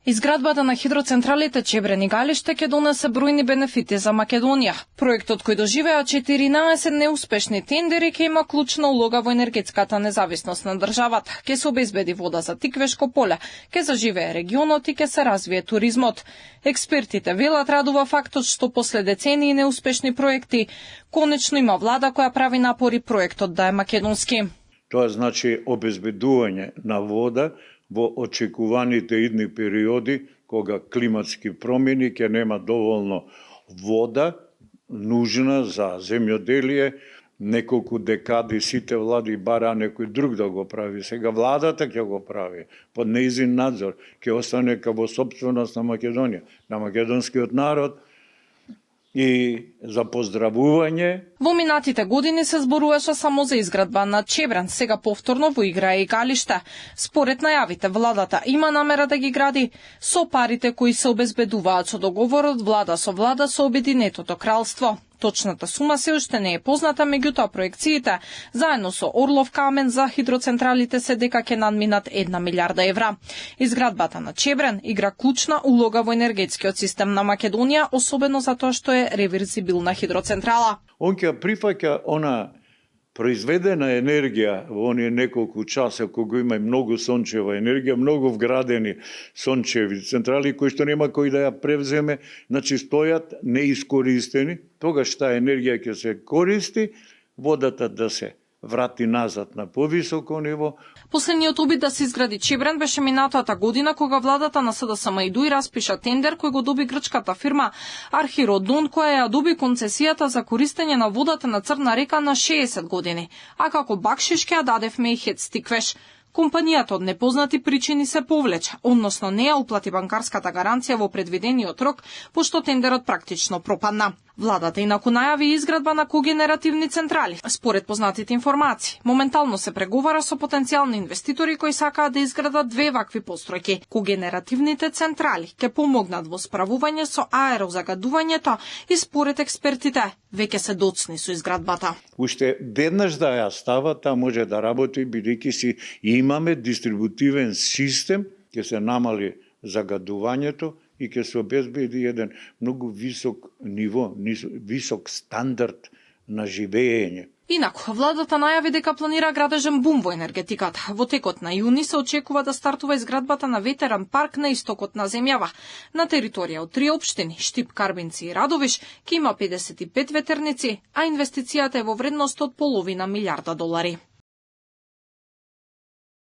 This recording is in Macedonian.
Изградбата на хидроцентралите Чебрен и Галиште ќе донесе бројни бенефити за Македонија. Проектот кој доживеа 14 неуспешни тендери ќе има клучна улога во енергетската независност на државата. Ќе се обезбеди вода за Тиквешко поле, ќе заживее регионот и ќе се развие туризмот. Експертите велат радува фактот што после децении неуспешни проекти конечно има влада која прави напори проектот да е македонски. Тоа значи обезбедување на вода во очекуваните идни периоди, кога климатски промени ќе нема доволно вода нужна за земјоделие. Неколку декади сите влади бараа некој друг да го прави. Сега владата ќе го прави под нејзин надзор, ќе остане во сопственост на Македонија, на македонскиот народ. И за поздравување. Во минатите години се зборуваше само за изградба на Чебрен, сега повторно во игра е и Галиште. Според најавите, владата има намера да ги гради со парите кои се обезбедуваат со договорот влада со Обединетото кралство. Точната сума се уште не е позната, меѓутоа проекциите заедно со Орлов камен за хидроцентралите се дека ќе надминат 1 милиарда евра. Изградбата на Чебрен игра клучна улога во енергетскиот систем на Македонија, особено затоа што е реверзибилна хидроцентрала. Он ќе прифаќа она произведена енергија во оние неколку часа кога има многу сончева енергија, многу вградени сончеви централи кои што нема кој да ја превземе, значи стојат неискористени. Тогаш таа енергија ќе се користи, водата да се врати назад на повисоко ниво. Последниот обид да се изгради Чебрен беше минатата година кога владата на СДСМ и распиша тендер кој го доби грчката фирма Архиродон, која ја доби концесијата за користење на водата на Црна река на 60 години, а како бакшиш ќе ја дадевме и ХЕЦ Тиквеш. Компанијата од непознати причини се повлече, односно не ја уплати банкарската гаранција во предвидениот рок, пошто тендерот практично пропадна. Владата инаку најави изградба на когенеративни централи. Според познатите информации, моментално се преговара со потенцијални инвеститори кои сакаат да изградат 2 вакви постројки. Когенеративните централи ќе помогнат во справување со аерозагадувањето и според експертите веќе се доцни со изградбата. Уште веднаш да ја става, таа може да работи бидејќи си имаме дистрибутивен систем, ќе се намали загадувањето и ќе се обезбеди еден многу висок ниво, висок стандард на живење. Инаку, владата најави дека планира градежен бум во енергетиката. Во текот на јуни се очекува да стартува изградбата на ветеран парк на истокот на земјава. На територија од 3 општини, Штип, Карбинци и Радовиш, ќе има 55 ветерници, а инвестицијата е во вредност од $0,5 милиарда.